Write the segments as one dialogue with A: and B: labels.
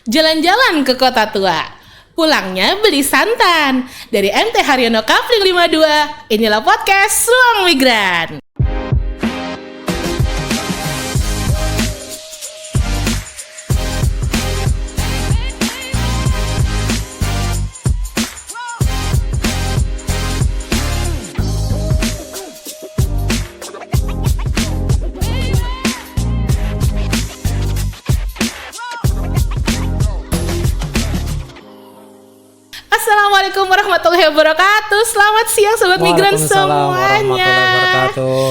A: Jalan-jalan ke kota tua. Pulangnya beli santan. Dari MT Haryono Kafling 52, inilah podcast Ruang Migran. Assalamualaikum warahmatullahi wabarakatuh. Selamat siang Sobat Migran semuanya.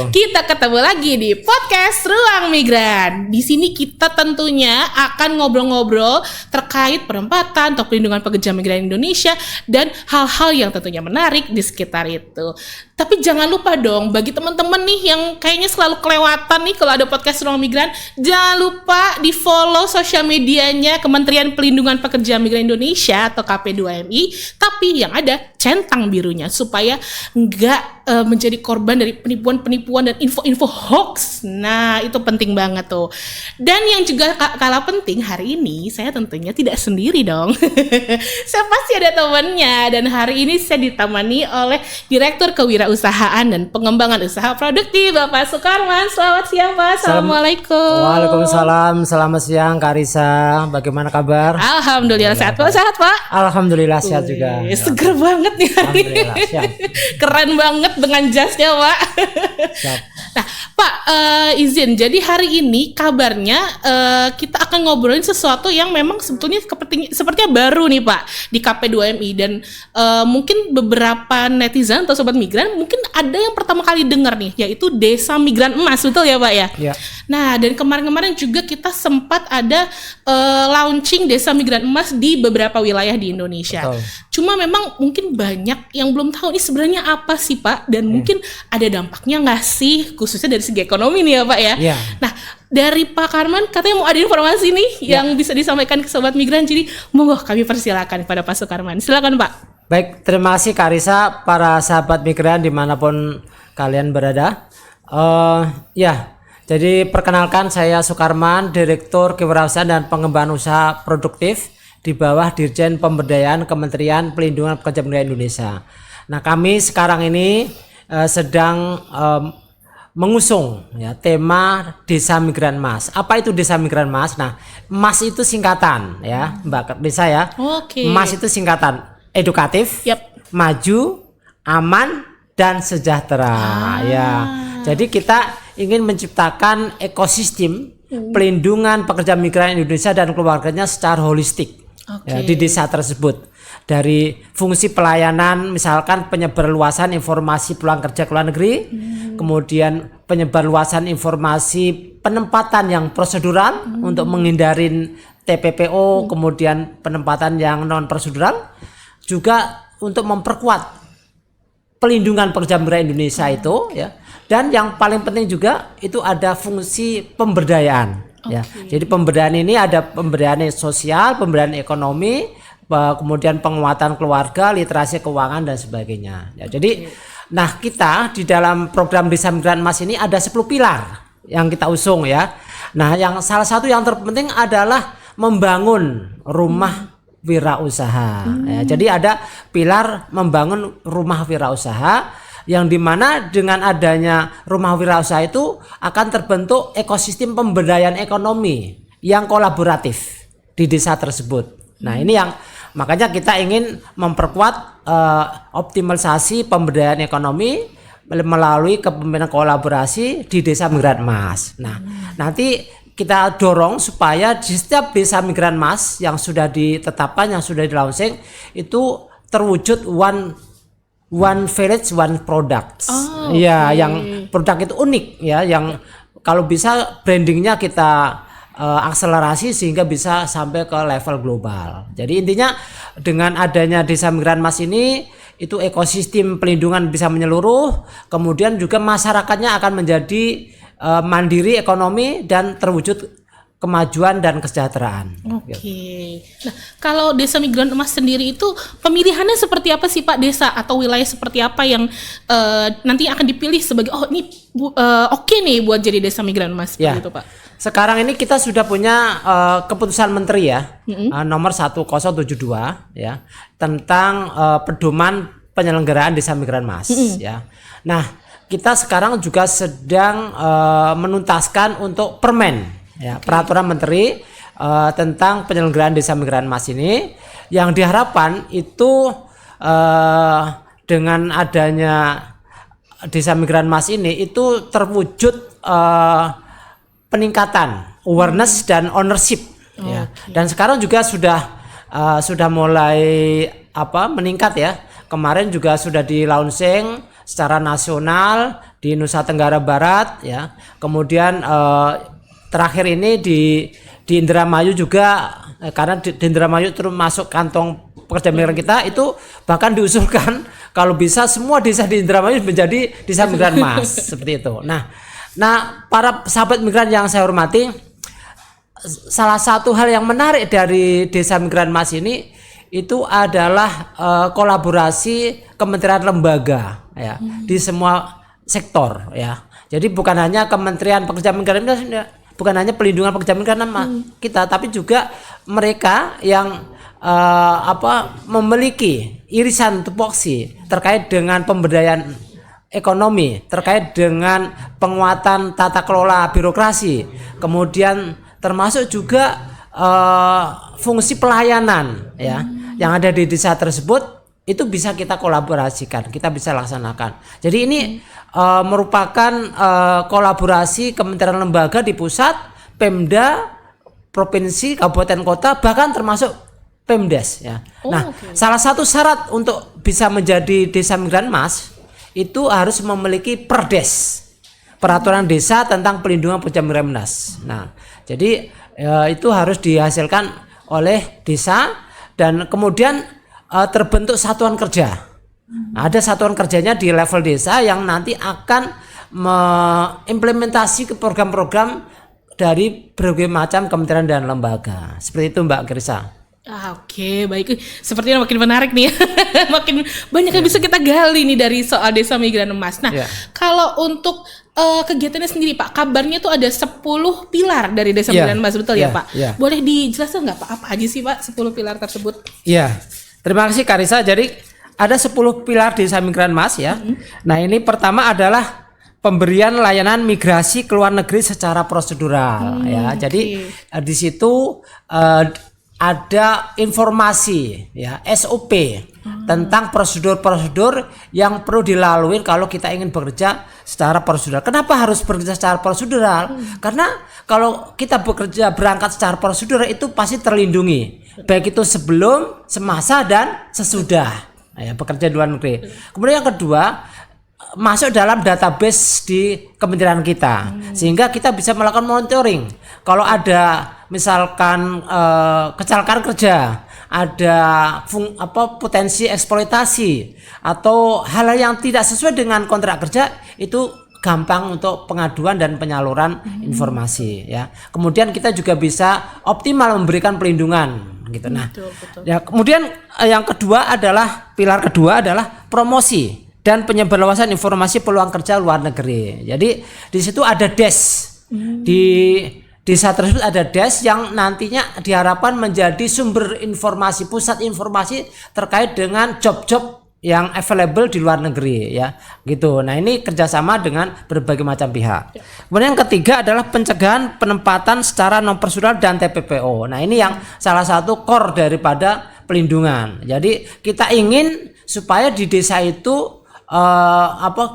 A: Kita ketemu lagi di podcast Ruang Migran. Di sini kita tentunya akan ngobrol-ngobrol terkait penempatan atau pelindungan pekerja migran Indonesia dan hal-hal yang tentunya menarik di sekitar itu. Tapi jangan lupa dong, bagi teman-teman nih yang kayaknya selalu kelewatan nih kalau ada podcast Ruang Migran, jangan lupa di-follow sosial medianya Kementerian Pelindungan Pekerja Migran Indonesia atau KP2MI, tapi yang ada centang birunya supaya nggak menjadi korban dari penipuan-penipuan dan info-info hoax. Nah, itu penting banget tuh. Dan yang juga kalah penting, hari ini saya tentunya tidak sendiri dong. Saya pasti ada temannya, dan hari ini saya ditemani oleh Direktur Kewirausahaan dan Pengembangan Usaha Produktif, Bapak Sukarman. Selamat siang, Pak. Assalamualaikum.
B: Waalaikumsalam. Selamat siang, Kak Risa. Bagaimana kabar?
A: Alhamdulillah sehat, Pak. Sehat, Pak?
B: Alhamdulillah sehat juga.
A: Seger banget nih hari ini. Keren banget dengan jasnya, Pak.
B: Siap.
A: Nah, Pak, izin. Jadi hari ini kabarnya kita akan ngobrolin sesuatu yang memang sebetulnya sepertinya baru nih, Pak, di KP2MI, dan mungkin beberapa netizen atau sobat migran mungkin ada yang pertama kali dengar nih, yaitu Desa Migran Emas, betul ya, Pak ya?
B: Ya.
A: Nah, dan kemarin-kemarin juga kita sempat ada launching Desa Migran Emas di beberapa wilayah di Indonesia.
B: Betul.
A: Cuma memang mungkin banyak yang belum tahu ini sebenarnya apa sih, Pak, dan mungkin ada dampaknya nggak sih, khususnya dari segi ekonomi nih ya, Pak ya.
B: Ya.
A: Nah, dari Pak Karman katanya mau ada informasi nih yang bisa disampaikan ke sobat migran, jadi monggo kami persilakan pada Pak Sukarman. Silakan, Pak.
B: Baik, terima kasih Kak Risa, para sahabat migran dimanapun kalian berada. Jadi perkenalkan, saya Sukarman, Direktur Kewirausahaan dan Pengembangan Usaha Produktif di bawah Dirjen Pemberdayaan Kementerian Pelindungan Pekerja Migran Indonesia. Nah, kami sekarang ini sedang mengusung ya tema Desa Migran Emas. Apa itu Desa Migran Emas? Nah, Emas itu singkatan ya, Mbak Risa ya.
A: Oke.
B: Emas itu singkatan edukatif, maju, aman, dan sejahtera. Ya. Jadi kita ingin menciptakan ekosistem pelindungan pekerja migran Indonesia dan keluarganya secara holistik ya, di desa tersebut. Dari fungsi pelayanan, misalkan penyebarluasan informasi peluang kerja ke luar negeri, kemudian penyebarluasan informasi penempatan yang prosedural untuk menghindarin TPPO, kemudian penempatan yang non prosedural, juga untuk memperkuat pelindungan pekerja migran Indonesia itu ya. Dan yang paling penting juga itu ada fungsi pemberdayaan ya. Jadi pemberdayaan ini ada pemberdayaan sosial, pemberdayaan ekonomi, kemudian penguatan keluarga, literasi keuangan dan sebagainya. Ya, jadi nah kita di dalam program Desa Migran Emas ini ada 10 pilar yang kita usung ya. Nah, yang salah satu yang terpenting adalah membangun rumah wirausaha. Ya, jadi ada pilar membangun rumah wirausaha, yang dimana dengan adanya rumah wirausaha itu akan terbentuk ekosistem pemberdayaan ekonomi yang kolaboratif di desa tersebut. Nah, ini yang makanya kita ingin memperkuat optimalisasi pemberdayaan ekonomi melalui kepemimpinan kolaborasi di Desa Migran Emas. Nah, nanti kita dorong supaya di setiap Desa Migran Emas yang sudah ditetapkan, yang sudah di-launching itu terwujud one village one product. Yang produk itu unik ya, yang kalau bisa brandingnya kita akselerasi sehingga bisa sampai ke level global. Jadi intinya dengan adanya Desa Migran Emas ini itu ekosistem pelindungan bisa menyeluruh, kemudian juga masyarakatnya akan menjadi mandiri ekonomi dan terwujud kemajuan dan kesejahteraan.
A: Oke. Nah, kalau Desa Migran Emas sendiri itu pemilihannya seperti apa sih Pak? Desa atau wilayah seperti apa yang nanti akan dipilih sebagai ini oke nih buat jadi Desa Migran Emas seperti itu Pak?
B: Sekarang ini kita sudah punya keputusan Menteri ya, nomor 1072 ya, tentang pedoman penyelenggaraan Desa Migran Emas ya. Nah, kita sekarang juga sedang menuntaskan untuk permen. Ya, peraturan Menteri tentang penyelenggaraan Desa Migran Emas ini yang diharapkan itu dengan adanya Desa Migran Emas ini itu terwujud peningkatan awareness dan ownership ya. Dan sekarang juga sudah mulai meningkat ya. Kemarin juga sudah di launching secara nasional di Nusa Tenggara Barat ya. Kemudian terakhir ini di Indramayu juga, karena di Indramayu terus masuk kantong pekerja migran kita, itu bahkan diusulkan kalau bisa semua desa di Indramayu menjadi Desa Migran Emas seperti itu. Nah para sahabat migran yang saya hormati, salah satu hal yang menarik dari Desa Migran Emas ini itu adalah kolaborasi kementerian lembaga ya di semua sektor ya. Jadi bukan hanya Kementerian Pekerjaan Migran, bukan hanya pelindungan pekerja migran kita, tapi juga mereka yang memiliki irisan tupoksi terkait dengan pemberdayaan ekonomi, terkait dengan penguatan tata kelola birokrasi, kemudian termasuk juga fungsi pelayanan ya yang ada di desa tersebut, itu bisa kita kolaborasikan, kita bisa laksanakan. Jadi ini merupakan kolaborasi kementerian lembaga di pusat, Pemda, provinsi, kabupaten kota, bahkan termasuk Pemdes ya. Salah satu syarat untuk bisa menjadi Desa Migran Emas itu harus memiliki Perdes, peraturan desa tentang pelindungan pekerja migran emas. Nah, jadi itu harus dihasilkan oleh desa dan kemudian terbentuk satuan kerja. Ada satuan kerjanya di level desa yang nanti akan mengimplementasi ke program-program dari berbagai macam kementerian dan lembaga. Seperti itu Mbak Krisa.
A: Oke, baik. Sepertinya makin menarik nih. Makin banyak yang bisa kita gali nih dari soal Desa Migran Emas. Nah, kalau untuk kegiatannya sendiri Pak, kabarnya tuh ada 10 pilar dari Desa Migran Emas, betul ya Pak? Boleh dijelaskan nggak Pak, apa aja sih Pak 10 pilar tersebut?
B: Iya. Terima kasih Karisa. Jadi ada 10 pilar Desa Migran Emas ya. Nah, ini pertama adalah pemberian layanan migrasi ke luar negeri secara prosedural ya. Jadi di situ ada informasi ya, SOP tentang prosedur-prosedur yang perlu dilalui kalau kita ingin bekerja secara prosedural. Kenapa harus bekerja secara prosedural? Karena kalau kita bekerja berangkat secara prosedural itu pasti terlindungi, baik itu sebelum, semasa dan sesudah ya, bekerja di luar negeri. Kemudian yang kedua, masuk dalam database di kementerian kita, sehingga kita bisa melakukan monitoring. Kalau ada misalkan kecelakaan kerja, ada potensi eksploitasi atau hal yang tidak sesuai dengan kontrak kerja, itu gampang untuk pengaduan dan penyaluran informasi ya. Kemudian kita juga bisa optimal memberikan pelindungan gitu. Nah, betul. Ya kemudian yang kedua adalah pilar kedua adalah promosi dan penyebarluasan informasi peluang kerja luar negeri. Jadi di situ ada desk. Di desa tersebut ada desk yang nantinya diharapkan menjadi sumber informasi, pusat informasi terkait dengan job-job yang available di luar negeri ya gitu. Nah, ini kerjasama dengan berbagai macam pihak. Kemudian yang ketiga adalah pencegahan penempatan secara non prosedural dan TPPO. Nah, ini yang salah satu core daripada pelindungan. Jadi kita ingin supaya di desa itu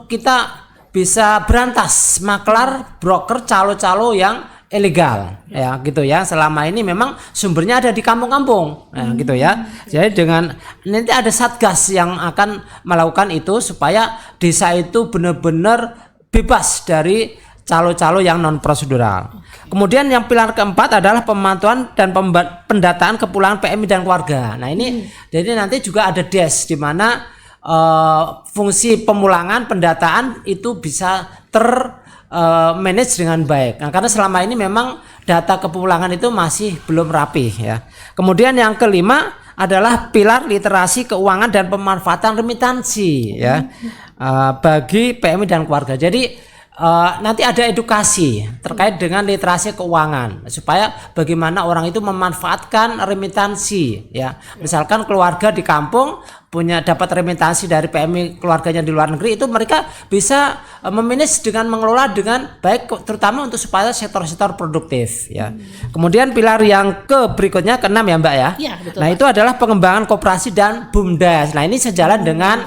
B: kita bisa berantas maklar, broker, calo-calo yang ilegal ya gitu ya. Selama ini memang sumbernya ada di kampung-kampung gitu ya. Jadi dengan nanti ada satgas yang akan melakukan itu supaya desa itu benar-benar bebas dari calo-calo yang non prosedural. Kemudian yang pilar keempat adalah pemantauan dan pendataan kepulangan PMI dan keluarga. Nah, ini jadi nanti juga ada desk di mana fungsi pemulangan pendataan itu bisa manage dengan baik. Nah, karena selama ini memang data kepulangan itu masih belum rapi ya. Kemudian yang kelima adalah pilar literasi keuangan dan pemanfaatan remitansi ya bagi PMI dan keluarga. Jadi nanti ada edukasi terkait dengan literasi keuangan supaya bagaimana orang itu memanfaatkan remitansi ya. Misalkan keluarga di kampung dapat remitansi dari PMI keluarganya di luar negeri, itu mereka bisa memanage dengan mengelola dengan baik, terutama untuk supaya sektor-sektor produktif ya. Kemudian pilar yang berikutnya keenam ya Mbak ya.
A: Ya betul,
B: nah Pak. Itu adalah pengembangan koperasi dan BUMDes. Nah ini sejalan dengan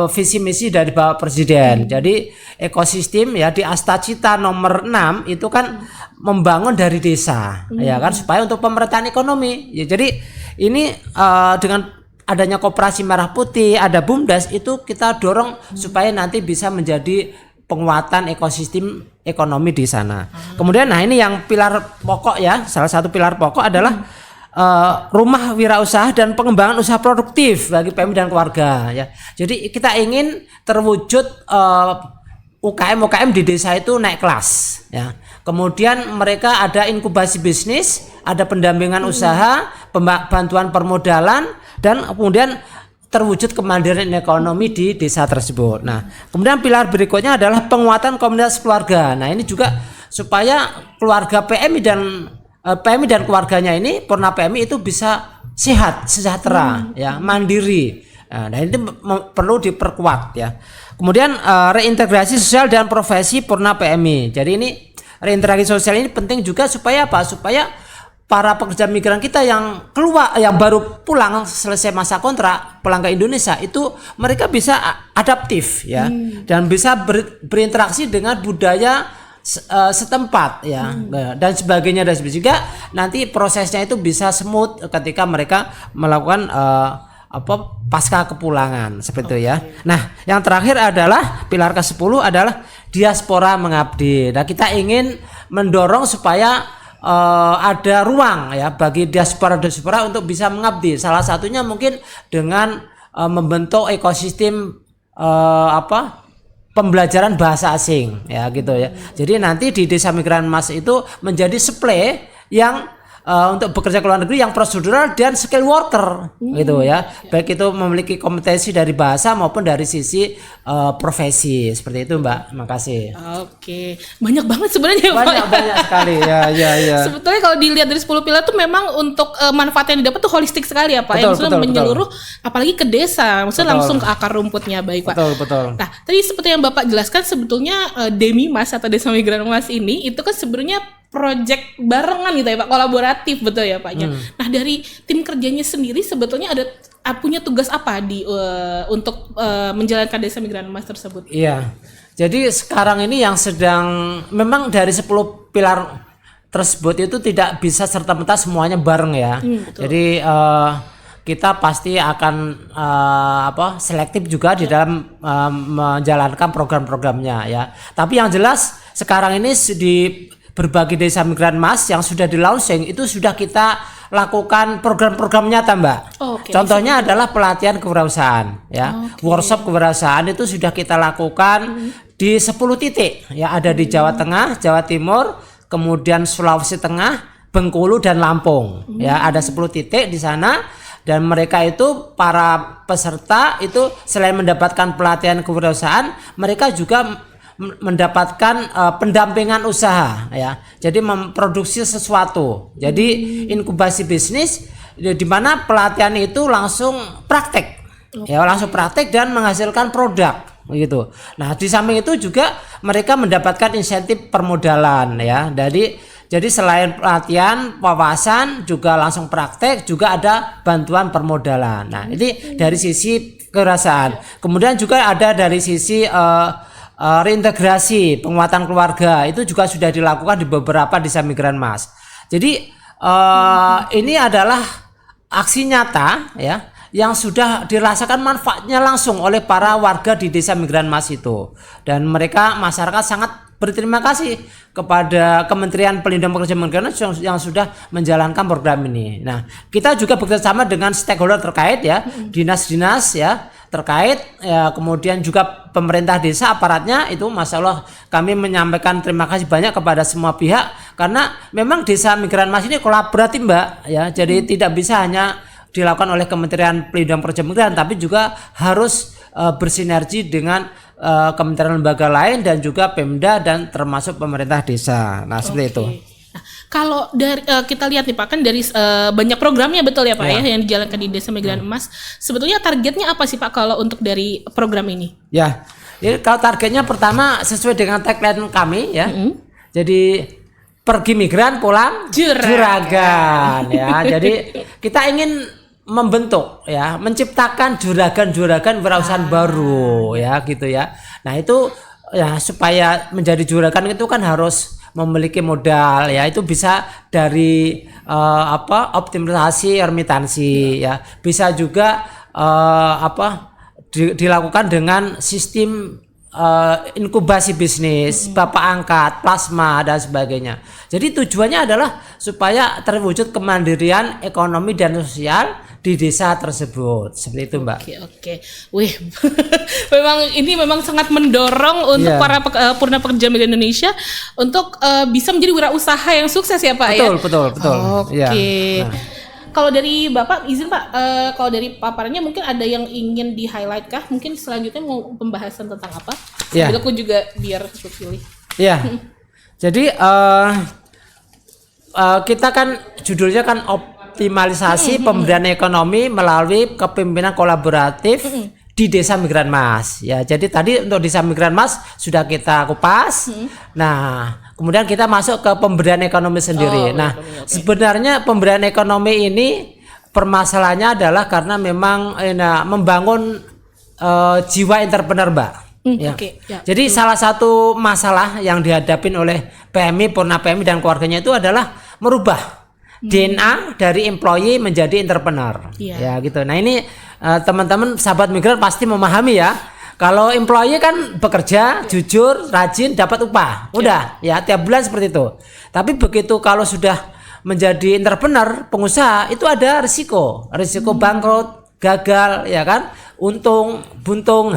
B: visi misi dari Bapak Presiden. Jadi ekosistem ya di Astacita nomor 6 itu kan membangun dari desa ya kan, supaya untuk pemerataan ekonomi ya. Jadi ini dengan adanya koperasi merah putih, ada BUMDes, itu kita dorong supaya nanti bisa menjadi penguatan ekosistem ekonomi di sana. Kemudian nah ini yang pilar pokok ya, salah satu pilar pokok adalah rumah wirausaha dan pengembangan usaha produktif bagi PMI dan keluarga ya. Jadi kita ingin terwujud UKM di desa itu naik kelas ya. Kemudian mereka ada inkubasi bisnis, ada pendampingan usaha, bantuan permodalan, dan kemudian terwujud kemandirian ekonomi di desa tersebut. Nah, kemudian pilar berikutnya adalah penguatan komunitas keluarga. Nah, ini juga supaya keluarga PMI dan keluarganya ini, Purna PMI itu bisa sehat, sejahtera, ya, mandiri. Nah, ini perlu diperkuat ya. Kemudian reintegrasi sosial dan profesi Purna PMI. Jadi ini reintegrasi sosial ini penting juga supaya apa? Supaya para pekerja migran kita yang keluar, yang baru pulang selesai masa kontrak, pulang ke Indonesia, itu mereka bisa adaptif ya, dan bisa berinteraksi dengan budaya setempat ya, dan sebagainya, dan juga nanti prosesnya itu bisa smooth ketika mereka melakukan pasca kepulangan seperti itu ya. Nah, yang terakhir adalah pilar ke-10 adalah diaspora mengabdi. Nah, kita ingin mendorong supaya ada ruang ya bagi diaspora untuk bisa mengabdi. Salah satunya mungkin dengan membentuk ekosistem pembelajaran bahasa asing ya gitu ya. Jadi nanti di Desa Migran Mas itu menjadi supply yang untuk bekerja ke luar negeri yang prosedural dan skill worker gitu ya. Baik itu memiliki kompetensi dari bahasa maupun dari sisi profesi. Seperti itu Mbak. Makasih.
A: Oke. Banyak banget sebenarnya Pak.
B: Banyak sekali ya.
A: Sebetulnya kalau dilihat dari 10 pilar itu memang untuk manfaat yang didapat tuh holistik sekali ya Pak. Betul, yang menyeluruh apalagi ke desa. Maksudnya langsung ke akar rumputnya baik Pak.
B: Betul.
A: Nah, tadi seperti yang Bapak jelaskan, sebetulnya Demimas atau Desa Migran Mas ini itu kan sebenarnya project barengan gitu ya Pak, kolaboratif, betul ya Paknya. Nah, dari tim kerjanya sendiri sebetulnya punya tugas apa untuk menjalankan Desa Migran Mas tersebut? Iya.
B: Jadi sekarang ini yang memang dari 10 pilar tersebut itu tidak bisa serta-merta semuanya bareng ya. Jadi kita pasti akan selektif juga di dalam menjalankan program-programnya ya. Tapi yang jelas sekarang ini di berbagai Desa Migran Mas yang sudah di launching itu sudah kita lakukan program-program nyata Mbak. Contohnya adalah pelatihan kewirausahaan ya. Workshop kewirausahaan itu sudah kita lakukan di 10 titik ya, ada di Jawa Tengah, Jawa Timur, kemudian Sulawesi Tengah, Bengkulu dan Lampung. Ya, ada 10 titik di sana, dan mereka itu para peserta itu selain mendapatkan pelatihan kewirausahaan, mereka juga mendapatkan pendampingan usaha ya. Jadi memproduksi sesuatu. Jadi inkubasi bisnis di mana pelatihan itu langsung praktek. Ya, langsung praktek dan menghasilkan produk gitu. Nah, di samping itu juga mereka mendapatkan insentif permodalan ya. Jadi selain pelatihan, wawasan, juga langsung praktek, juga ada bantuan permodalan. Nah, ini dari sisi kewirausahaan. Kemudian juga ada dari sisi reintegrasi penguatan keluarga, itu juga sudah dilakukan di beberapa Desa Migran Mas. Jadi ini adalah aksi nyata ya yang sudah dirasakan manfaatnya langsung oleh para warga di Desa Migran Mas itu, dan masyarakat sangat berterima kasih kepada Kementerian Pelindungan Pekerja Migran yang sudah menjalankan program ini. Nah, kita juga bekerjasama dengan stakeholder terkait ya, dinas-dinas ya, terkait ya, kemudian juga pemerintah desa aparatnya itu Masya Allah kami menyampaikan terima kasih banyak kepada semua pihak karena memang Desa Migran Mas ini kolaboratif Mbak ya, jadi tidak bisa hanya dilakukan oleh Kementerian Pelindungan Pekerja Migran tapi juga harus bersinergi dengan kementerian lembaga lain dan juga Pemda dan termasuk pemerintah desa. Nah seperti itu.
A: Nah, kalau dari kita lihat nih Pak, kan dari banyak programnya betul ya Pak ya yang dijalankan di Desa Migran Emas. Sebetulnya targetnya apa sih Pak kalau untuk dari program ini?
B: Ya, jadi kalau targetnya pertama sesuai dengan tagline kami ya. Jadi pergi migran pulang juragan ya. Jadi kita ingin membentuk ya, menciptakan juragan-juragan wirausahaan baru ya gitu ya. Nah itu ya supaya menjadi juragan itu kan harus memiliki modal ya, itu bisa dari optimalisasi remitansi ya, bisa juga dilakukan dengan sistem inkubasi bisnis, bapak angkat, plasma dan sebagainya. Jadi tujuannya adalah supaya terwujud kemandirian ekonomi dan sosial di desa tersebut. Seperti itu Mbak.
A: Oke. Wih, memang sangat mendorong untuk para purna pekerja migran Indonesia untuk bisa menjadi wirausaha yang sukses ya Pak.
B: Betul.
A: Oke. Nah. Kalau dari Bapak izin Pak, kalau dari paparannya mungkin ada yang ingin di-highlight kah? Mungkin selanjutnya mau pembahasan tentang apa? Jadi aku juga biar aku pilih.
B: Iya. Jadi kita kan judulnya kan optimalisasi pemberdayaan ekonomi melalui kepemimpinan kolaboratif di Desa Migran Mas. Ya, jadi tadi untuk Desa Migran Mas sudah kita kupas. Nah, kemudian kita masuk ke pemberdayaan ekonomi sendiri. Sebenarnya pemberdayaan ekonomi ini permasalahannya adalah karena memang membangun jiwa entrepreneur, Mbak. Jadi salah satu masalah yang dihadapin oleh PMI, Purna PMI dan keluarganya itu adalah merubah DNA dari employee menjadi entrepreneur. Ya gitu. Nah, ini teman-teman sahabat migran pasti memahami ya. Kalau employee kan bekerja, jujur, rajin, dapat upah. Udah ya tiap bulan seperti itu. Tapi begitu kalau sudah menjadi entrepreneur, pengusaha, itu ada risiko bangkrut, gagal ya kan, untung, buntung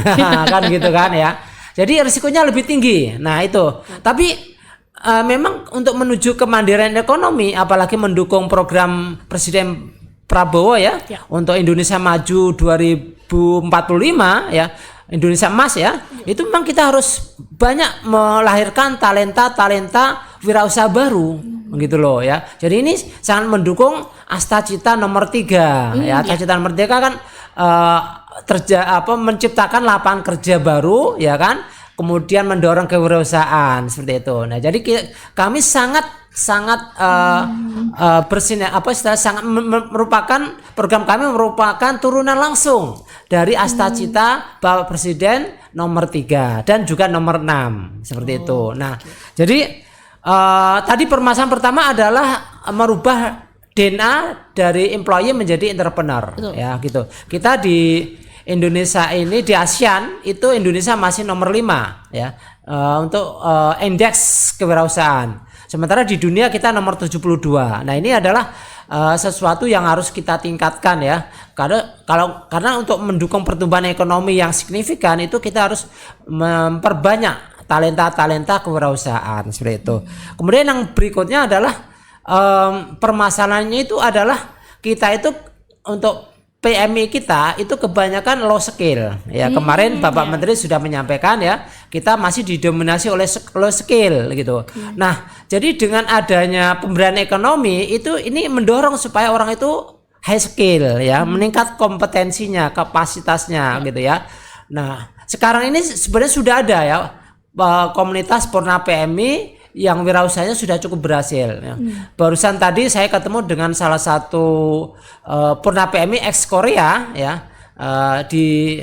B: kan gitu kan ya. Jadi risikonya lebih tinggi. Nah, itu. Tapi memang untuk menuju kemandirian ekonomi, apalagi mendukung program Presiden Prabowo ya. Untuk Indonesia Maju 2045 ya, Indonesia Emas ya, itu memang kita harus banyak melahirkan talenta wirausaha baru gitu loh ya. Jadi ini sangat mendukung Astacita nomor 3 ya. Astacita nomor 3 kan menciptakan lapangan kerja baru ya kan, kemudian mendorong kewirausahaan seperti itu. Nah, jadi kami sangat merupakan program kami merupakan turunan langsung dari Astacita Bapak Presiden nomor 3 dan juga nomor 6 seperti itu. Nah, jadi tadi permasalahan pertama adalah merubah DNA dari employee menjadi entrepreneur. Ya gitu. Kita di Indonesia ini di ASEAN itu Indonesia masih nomor 5 ya untuk indeks kewirausahaan. Sementara di dunia kita nomor 72. Nah, ini adalah sesuatu yang harus kita tingkatkan ya. Karena untuk mendukung pertumbuhan ekonomi yang signifikan itu kita harus memperbanyak talenta kewirausahaan seperti itu. Kemudian yang berikutnya adalah permasalahannya itu adalah kita itu untuk PMI kita itu kebanyakan low skill ya. Kemarin Bapak Menteri sudah menyampaikan ya, kita masih didominasi oleh low skill gitu. Nah, jadi dengan adanya pemberdayaan ekonomi itu ini mendorong supaya orang itu high skill ya, meningkat kompetensinya, kapasitasnya gitu ya. Nah, sekarang ini sebenarnya sudah ada ya komunitas Purna PMI yang wirausahanya sudah cukup berhasil ya. Barusan tadi saya ketemu dengan salah satu Purna PMI ex Korea ya, di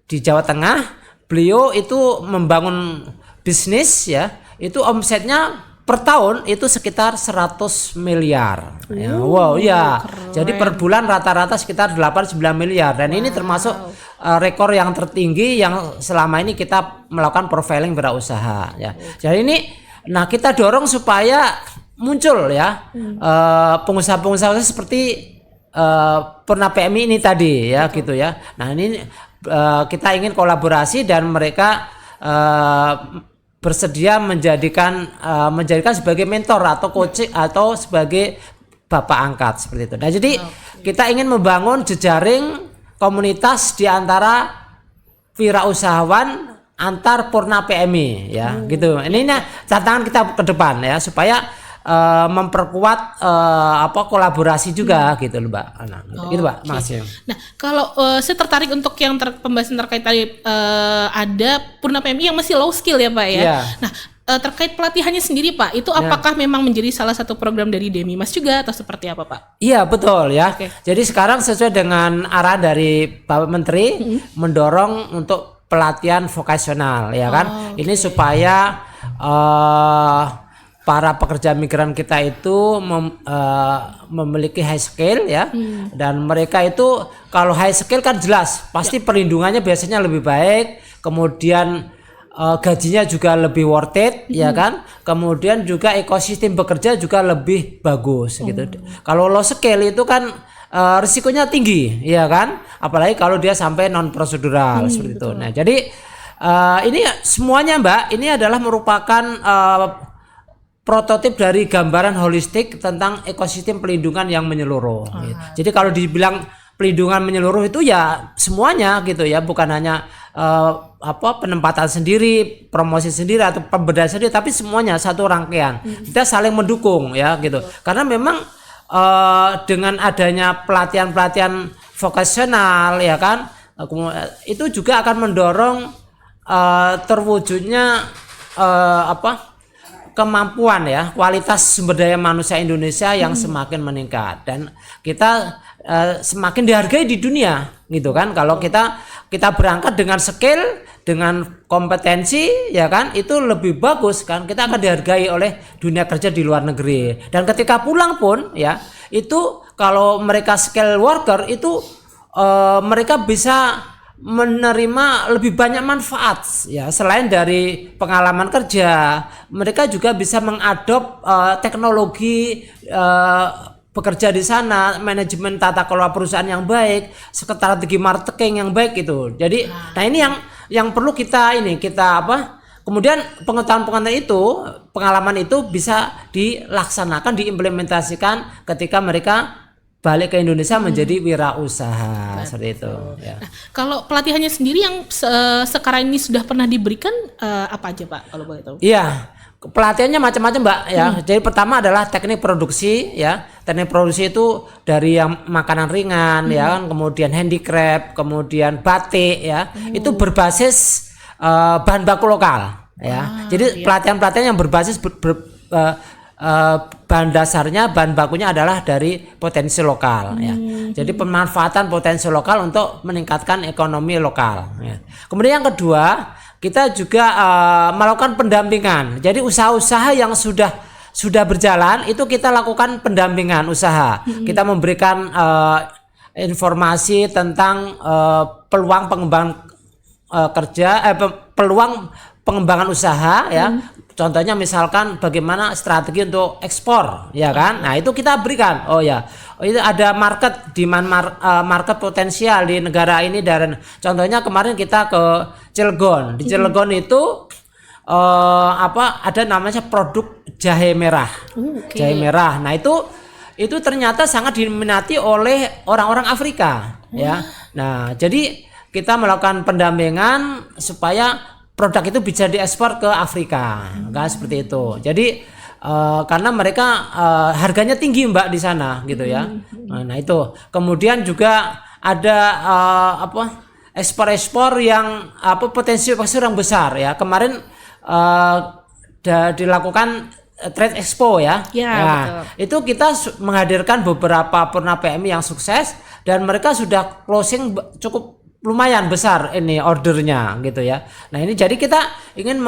B: Jawa Tengah. Beliau itu membangun bisnis ya, itu omsetnya per tahun itu sekitar 100 miliar ya. Wow ya. Keren. Jadi per bulan rata-rata sekitar 8-9 miliar dan ini termasuk rekor yang tertinggi yang selama ini kita melakukan profiling wirausaha ya. Jadi ini kita dorong supaya muncul ya pengusaha-pengusaha seperti Purna PMI ini tadi ya. Betul. Gitu ya. Nah ini kita ingin kolaborasi dan mereka bersedia menjadikan sebagai mentor atau coach atau sebagai bapak angkat seperti itu. Nah jadi kita ingin membangun jejaring komunitas di antara wirausahawan antar Purna PMI ya gitu. Ini tantangan kita ke depan ya supaya memperkuat kolaborasi juga gitu loh Mbak. Nah, gitu Mbak. Makasih.
A: Nah, kalau saya tertarik untuk yang pembahasan terkait tadi ada Purna PMI yang masih low skill ya Pak ya. Yeah. Nah, terkait pelatihannya sendiri Pak, itu apakah memang menjadi salah satu program dari Demimas juga atau seperti apa Pak?
B: Iya betul ya. Jadi sekarang sesuai dengan arahan dari Bapak Menteri mendorong untuk pelatihan vokasional ya kan. Ini supaya para pekerja migran kita itu memiliki high skill ya, dan mereka itu kalau high skill kan jelas pasti perlindungannya biasanya lebih baik, kemudian gajinya juga lebih worth it ya kan, kemudian juga ekosistem bekerja juga lebih bagus gitu. Kalau low skill itu kan risikonya tinggi ya kan, apalagi kalau dia sampai non prosedural seperti itu. Nah jadi ini semuanya Mbak, ini adalah merupakan prototip dari gambaran holistik tentang ekosistem pelindungan yang menyeluruh. Jadi kalau dibilang pelindungan menyeluruh itu ya semuanya gitu ya, bukan hanya penempatan sendiri, promosi sendiri atau pemberdayaan sendiri, tapi semuanya satu rangkaian. Kita saling mendukung ya gitu. Karena memang dengan adanya pelatihan-pelatihan vokasional ya kan, itu juga akan mendorong terwujudnya kemampuan ya, kualitas sumber daya manusia Indonesia yang semakin meningkat, dan kita semakin dihargai di dunia gitu kan. Kalau kita berangkat dengan skill, dengan kompetensi ya kan, itu lebih bagus kan, kita akan dihargai oleh dunia kerja di luar negeri. Dan ketika pulang pun ya, itu kalau mereka skill worker itu mereka bisa menerima lebih banyak manfaat ya, selain dari pengalaman kerja, mereka juga bisa mengadop teknologi bekerja di sana, manajemen tata kelola perusahaan yang baik, strategi marketing yang baik itu. Jadi nah ini yang perlu kita kemudian pengetahuan itu, pengalaman itu bisa dilaksanakan, diimplementasikan ketika mereka balik ke Indonesia menjadi wirausaha seperti itu. Ya.
A: Nah, kalau pelatihannya sendiri yang sekarang ini sudah pernah diberikan apa aja Pak kalau boleh tahu?
B: Iya, pelatihannya macam-macam Mbak ya. Jadi pertama adalah teknik produksi ya. Teknik produksi itu dari yang makanan ringan ya kan, kemudian handicraft, kemudian batik ya. Itu berbasis bahan baku lokal ya. Jadi pelatihan-pelatihan yang berbasis bahan dasarnya, bahan bakunya adalah dari potensi lokal ya. Jadi pemanfaatan potensi lokal untuk meningkatkan ekonomi lokal ya. Kemudian yang kedua, kita juga melakukan pendampingan. Jadi usaha-usaha yang sudah berjalan itu kita lakukan pendampingan usaha. Kita memberikan informasi tentang peluang pengembangan peluang pengembangan usaha ya. Contohnya misalkan bagaimana strategi untuk ekspor ya kan. Nah, itu kita berikan. Itu ada market, demand market potensial di negara ini, dan contohnya kemarin kita ke Cilegon. Di Cilegon itu ada namanya produk jahe merah. Jahe merah. Nah, itu ternyata sangat diminati oleh orang-orang Afrika ya. Nah, jadi kita melakukan pendampingan supaya produk itu bisa diekspor ke Afrika, kan seperti itu. Jadi karena mereka harganya tinggi Mbak di sana gitu ya. Nah itu. Kemudian juga ada ekspor yang potensi ekspor yang besar ya. Kemarin dilakukan Trade Expo ya. Nah, itu kita menghadirkan beberapa Purna PMI yang sukses, dan mereka sudah closing cukup lumayan besar ini ordernya gitu ya. Nah ini jadi kita ingin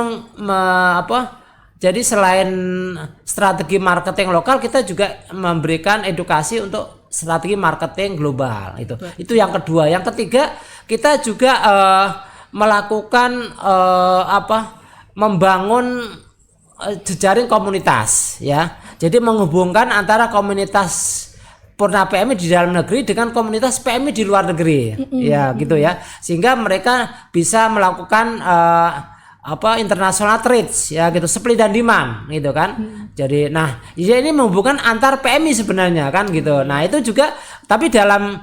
B: jadi selain strategi marketing lokal, kita juga memberikan edukasi untuk strategi marketing global itu. Itu yang kedua. Yang ketiga, kita juga melakukan membangun jejaring komunitas ya. Jadi menghubungkan antara komunitas Purna PMI di dalam negeri dengan komunitas PMI di luar negeri, ya gitu ya, sehingga mereka bisa melakukan international trades ya gitu, supply dan demand gitu kan. Jadi nah ini menghubungkan antar PMI sebenarnya kan gitu. Nah itu juga tapi dalam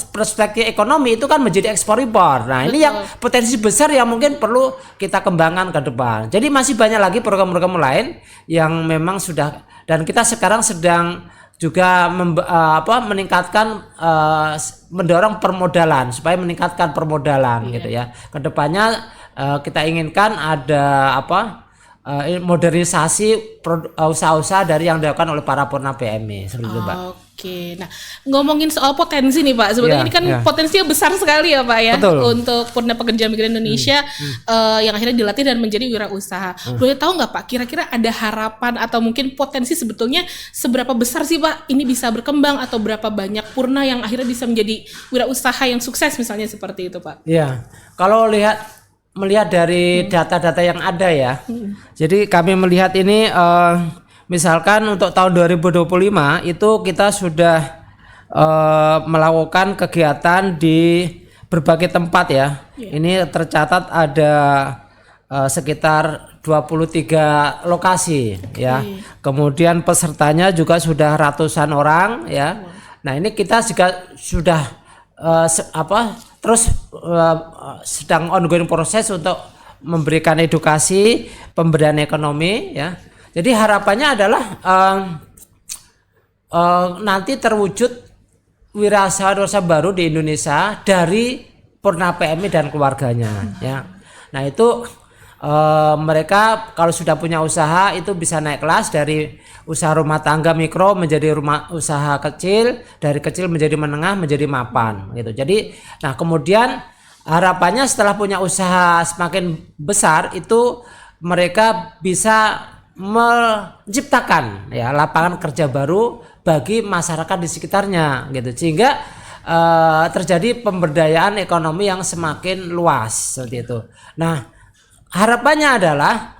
B: perspektif ekonomi itu kan menjadi ekspor impor. Nah ini yang potensi besar yang mungkin perlu kita kembangkan ke depan. Jadi masih banyak lagi program-program lain yang memang sudah, dan kita sekarang sedang juga meningkatkan mendorong permodalan supaya meningkatkan permodalan gitu ya. Kedepannya kita inginkan ada modernisasi usaha-usaha dari yang dilakukan oleh para Purna PMI seperti itu, Mbak.
A: Oke, nah ngomongin soal potensi nih Pak, sebenarnya ini kan potensinya besar sekali ya Pak ya. Betul. Untuk Purna Pekerja Migran Indonesia yang akhirnya dilatih dan menjadi wirausaha. Boleh tahu nggak Pak, kira-kira ada harapan atau mungkin potensi sebetulnya seberapa besar sih Pak ini bisa berkembang, atau berapa banyak Purna yang akhirnya bisa menjadi wirausaha yang sukses misalnya seperti itu Pak?
B: Iya, kalau melihat dari data-data yang ada ya, jadi kami melihat ini misalkan untuk tahun 2025 itu kita sudah melakukan kegiatan di berbagai tempat ya. Ini tercatat ada sekitar 23 lokasi ya. Kemudian pesertanya juga sudah ratusan orang ya. Nah, ini kita juga sudah terus sedang ongoing proses untuk memberikan edukasi pemberdayaan ekonomi ya. Jadi harapannya adalah nanti terwujud wirausaha baru di Indonesia dari Purna PMI dan keluarganya ya. Nah itu mereka kalau sudah punya usaha itu bisa naik kelas dari usaha rumah tangga mikro menjadi rumah usaha kecil, dari kecil menjadi menengah menjadi mapan gitu. Jadi nah kemudian harapannya setelah punya usaha semakin besar itu mereka bisa menciptakan ya lapangan kerja baru bagi masyarakat di sekitarnya gitu, sehingga terjadi pemberdayaan ekonomi yang semakin luas seperti itu. Nah harapannya adalah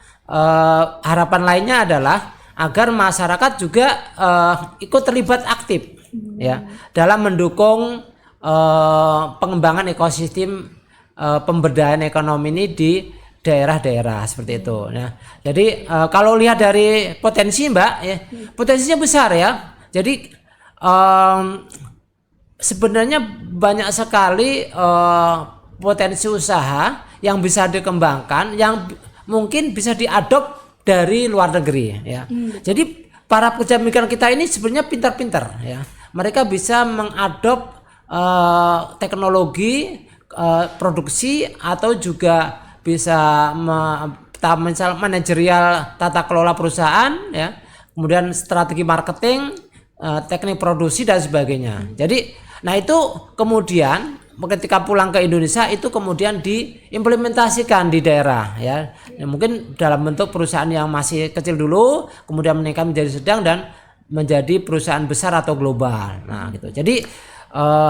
B: harapan lainnya adalah agar masyarakat juga ikut terlibat aktif ya dalam mendukung pengembangan ekosistem pemberdayaan ekonomi ini di daerah-daerah seperti itu. Nah, jadi kalau lihat dari potensi Mbak, ya, potensinya besar ya. Jadi sebenarnya banyak sekali potensi usaha yang bisa dikembangkan, yang mungkin bisa diadop dari luar negeri. Ya. Jadi para pekerja migran kita ini sebenarnya pintar-pintar. Ya. Mereka bisa mengadop teknologi produksi atau juga bisa manajerial tata kelola perusahaan ya, kemudian strategi marketing, teknik produksi dan sebagainya. Jadi nah itu kemudian ketika pulang ke Indonesia itu kemudian diimplementasikan di daerah ya. Mungkin dalam bentuk perusahaan yang masih kecil dulu, kemudian meningkat menjadi sedang dan menjadi perusahaan besar atau global. Nah gitu. Jadi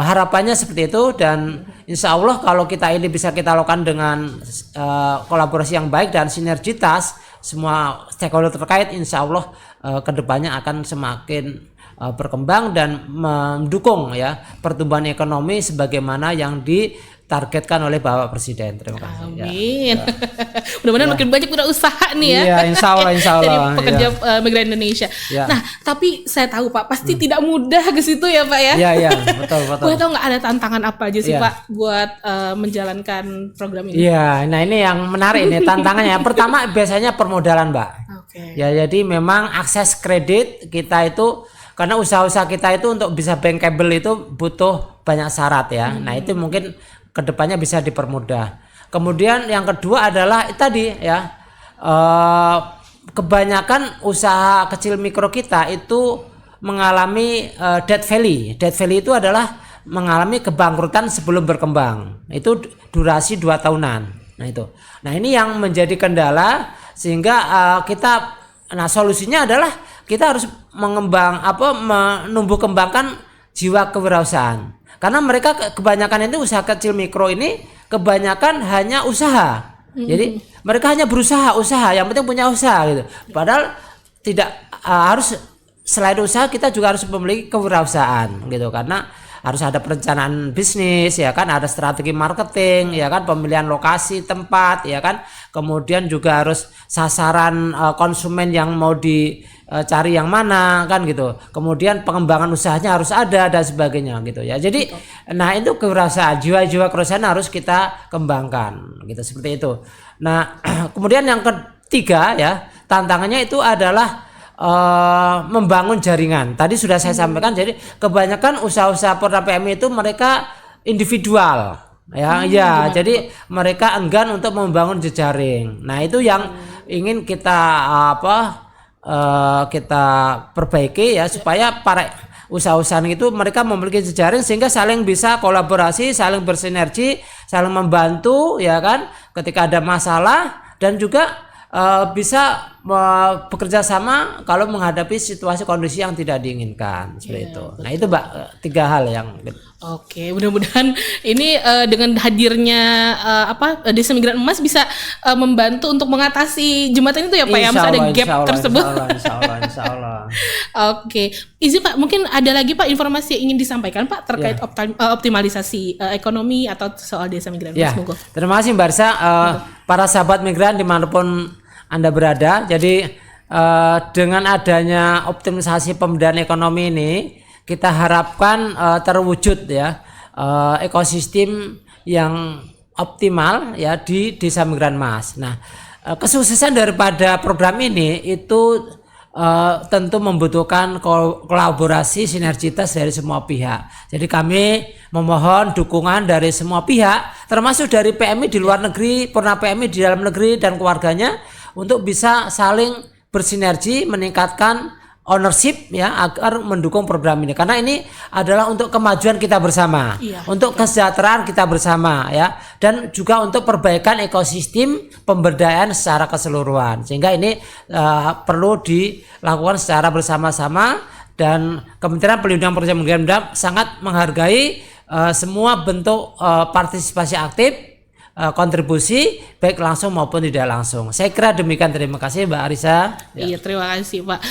B: harapannya seperti itu, dan insya Allah kalau kita ini bisa kita lakukan dengan kolaborasi yang baik dan sinergitas semua stakeholder terkait, insya Allah kedepannya akan semakin berkembang dan mendukung ya pertumbuhan ekonomi sebagaimana yang ditargetkan oleh Bapak Presiden. Terima kasih.
A: Amin. Ya. Mudah-mudahan makin banyak wirausaha nih ya.
B: Iya, insya Allah.
A: Dari pekerja migran Indonesia. Ya. Nah, tapi saya tahu Pak pasti tidak mudah ke situ ya Pak ya.
B: Iya, betul.
A: Boleh tahu nggak ada tantangan apa aja sih Pak buat menjalankan program ini?
B: Iya, nah ini yang menarik nih tantangannya. Pertama biasanya permodalan Mbak. Ya, jadi memang akses kredit kita itu, karena usaha-usaha kita itu untuk bisa bankable itu butuh banyak syarat ya. Nah itu mungkin kedepannya bisa dipermudah. Kemudian yang kedua adalah tadi ya, kebanyakan usaha kecil mikro kita itu mengalami debt valley. Debt valley itu adalah mengalami kebangkrutan sebelum berkembang. Itu durasi 2 tahunan. Nah itu. Nah ini yang menjadi kendala, sehingga solusinya adalah kita harus menumbuh kembangkan jiwa kewirausahaan. Karena mereka kebanyakan itu usaha kecil mikro ini kebanyakan hanya usaha. Jadi mereka hanya berusaha, yang penting punya usaha gitu. Padahal tidak harus selain usaha kita juga harus memiliki kewirausahaan gitu, karena harus ada perencanaan bisnis ya kan, ada strategi marketing ya kan, pemilihan lokasi tempat ya kan, kemudian juga harus sasaran konsumen yang mau dicari yang mana kan gitu, kemudian pengembangan usahanya harus ada dan sebagainya gitu ya. Jadi nah itu kewirausahaan, jiwa-jiwa kewirausahaan harus kita kembangkan gitu, seperti itu. Nah kemudian yang ketiga ya, tantangannya itu adalah membangun jaringan. Tadi sudah saya sampaikan, jadi kebanyakan usaha-usaha Purna PMI itu mereka individual ya, jadi mereka enggan untuk membangun jejaring. Nah itu yang ingin kita kita perbaiki ya, supaya para usaha-usaha itu mereka memiliki jejaring sehingga saling bisa kolaborasi, saling bersinergi, saling membantu ya kan ketika ada masalah, dan juga bisa bekerja sama kalau menghadapi situasi kondisi yang tidak diinginkan seperti itu. Betul. Nah itu Mbak, 3 hal yang.
A: Oke, mudah-mudahan ini dengan hadirnya Desa Migran Emas bisa membantu untuk mengatasi jembatan itu ya Pak, ya, misalnya ada gap tersebut.
B: Insya Allah.
A: Oke, izin Pak, mungkin ada lagi Pak informasi yang ingin disampaikan Pak terkait optimalisasi ekonomi atau soal Desa Migran Emas.
B: Monggo. Terima kasih Mbak Arsa. Para sahabat migran dimanapun Anda berada, jadi dengan adanya optimalisasi pemberdayaan ekonomi ini, kita harapkan terwujud ya ekosistem yang optimal ya di Desa Migran Emas. Nah, kesuksesan daripada program ini itu tentu membutuhkan kolaborasi sinergitas dari semua pihak. Jadi kami memohon dukungan dari semua pihak, termasuk dari PMI di luar negeri, Purna PMI di dalam negeri dan keluarganya, untuk bisa saling bersinergi meningkatkan ownership ya, agar mendukung program ini, karena ini adalah untuk kemajuan kita bersama, untuk kesejahteraan kita bersama ya, dan juga untuk perbaikan ekosistem pemberdayaan secara keseluruhan, sehingga ini perlu dilakukan secara bersama-sama, dan Kementerian Pelindungan Pekerja Migran sangat menghargai semua bentuk partisipasi aktif, kontribusi baik langsung maupun tidak langsung. Saya kira demikian. Terima kasih Mbak Arisa.
A: Iya, terima kasih Pak.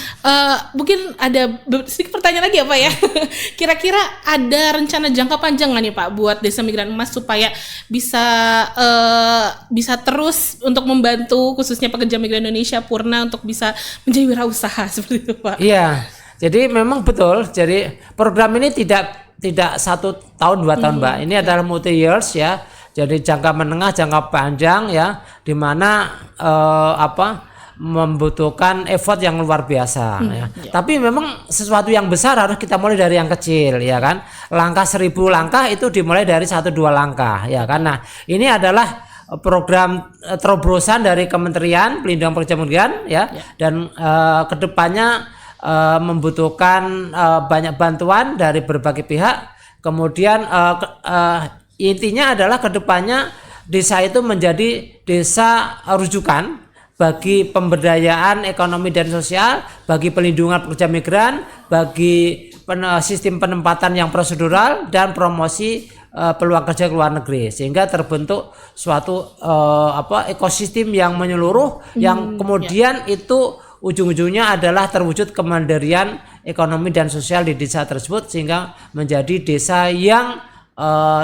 A: Mungkin ada sedikit pertanyaan lagi ya Pak ya. Kira-kira ada rencana jangka panjang nggak nih Pak buat Desa Migran Emas supaya bisa terus untuk membantu khususnya pekerja migran Indonesia Purna untuk bisa menjadi wirausaha seperti itu Pak?
B: Iya. Jadi memang betul. Jadi program ini tidak 1 tahun 2 tahun Mbak. Ini adalah multi years ya. Jadi jangka menengah, jangka panjang ya, di mana membutuhkan effort yang luar biasa ya. Tapi memang sesuatu yang besar harus kita mulai dari yang kecil ya kan. Langkah 1000 langkah itu dimulai dari 1-2 langkah ya kan. Nah, ini adalah program terobosan dari Kementerian Pelindungan Pekerja Migran ya. Dan kedepannya membutuhkan banyak bantuan dari berbagai pihak. Kemudian intinya adalah kedepannya desa itu menjadi desa rujukan bagi pemberdayaan ekonomi dan sosial, bagi pelindungan pekerja migran, bagi sistem penempatan yang prosedural, dan promosi peluang kerja ke luar negeri, sehingga terbentuk suatu ekosistem yang menyeluruh, yang kemudian itu ujung-ujungnya adalah terwujud kemandirian ekonomi dan sosial di desa tersebut, sehingga menjadi desa yang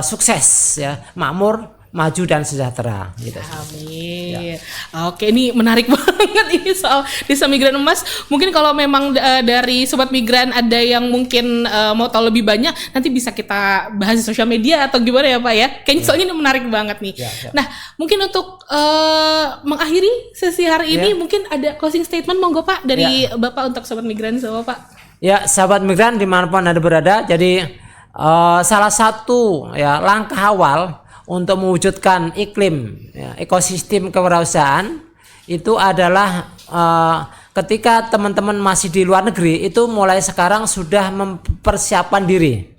B: sukses ya, makmur, maju dan sejahtera gitu.
A: Amin. Ya. Oke, ini menarik banget ini soal Desa Migran Emas. Mungkin kalau memang dari sobat migran ada yang mungkin mau tahu lebih banyak, nanti bisa kita bahas di sosial media atau gimana ya Pak ya. Kayaknya soalnya ini menarik banget nih. Nah, mungkin untuk mengakhiri sesi hari ini mungkin ada closing statement monggo Pak dari Bapak untuk sobat migran semua Pak.
B: Ya, sahabat migran dimanapun Anda berada, jadi salah satu ya langkah awal untuk mewujudkan iklim ekosistem kewirausahaan itu adalah ketika teman-teman masih di luar negeri itu mulai sekarang sudah mempersiapkan diri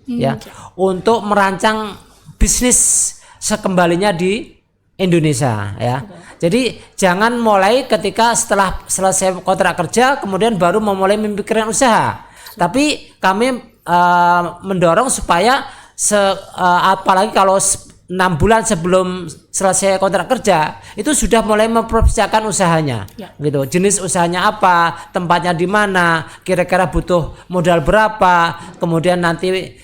B: untuk merancang bisnis sekembalinya di Indonesia ya. Jadi jangan mulai ketika setelah selesai kontrak kerja kemudian baru memulai memikirkan usaha. Tapi kami mendorong supaya apalagi kalau bulan sebelum selesai kontrak kerja itu sudah mulai mempersiapkan usahanya, gitu. Jenis usahanya apa, tempatnya di mana, kira-kira butuh modal berapa, kemudian nanti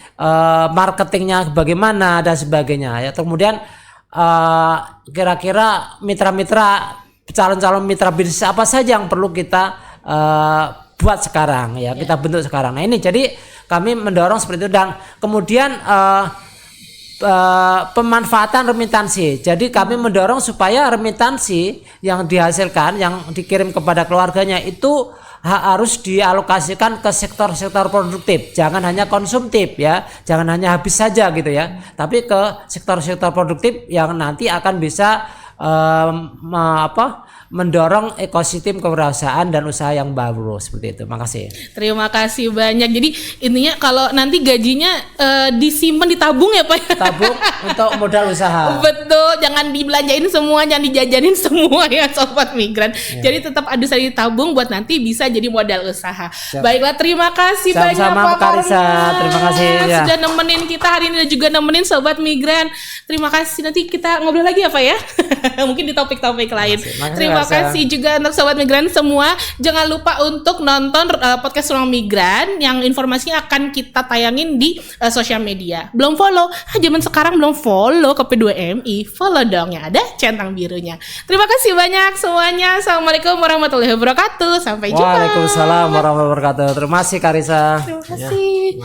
B: marketingnya bagaimana dan sebagainya. Ya, kemudian kira-kira mitra-mitra, calon-calon mitra bisnis apa saja yang perlu kita buat sekarang, ya kita bentuk sekarang. Nah ini jadi kami mendorong seperti itu, dan kemudian pemanfaatan remitansi. Jadi kami mendorong supaya remitansi yang dihasilkan, yang dikirim kepada keluarganya itu harus dialokasikan ke sektor-sektor produktif. Jangan hanya konsumtif ya, jangan hanya habis saja gitu ya. Tapi ke sektor-sektor produktif yang nanti akan bisa mendorong ekosistem kewirausahaan dan usaha yang baru, seperti itu. Makasih.
A: Terima kasih banyak. Jadi intinya kalau nanti gajinya disimpan, ditabung ya Pak.
B: Tabung untuk modal usaha.
A: Betul, jangan dibelanjain semua, jangan dijajanin semua ya Sobat Migran. Jadi tetap ada saya ditabung buat nanti bisa jadi modal usaha. Baiklah, terima kasih banyak Pak
B: Karisa. Terima kasih ya.
A: Sudah nemenin kita hari ini dan juga nemenin Sobat Migran. Terima kasih, nanti kita ngobrol lagi ya Pak ya. Mungkin di topik-topik lain. Terima kasih juga untuk Sobat Migran semua. Jangan lupa untuk nonton podcast Ruang Migran yang informasinya akan kita tayangin di sosial media. Belum follow? Zaman sekarang belum follow ke P2MI. Follow dong, yang ada centang birunya. Terima kasih banyak semuanya. Assalamualaikum warahmatullahi wabarakatuh. Sampai jumpa.
B: Waalaikumsalam warahmatullahi wabarakatuh. Terima kasih Karisa.
A: Terima kasih.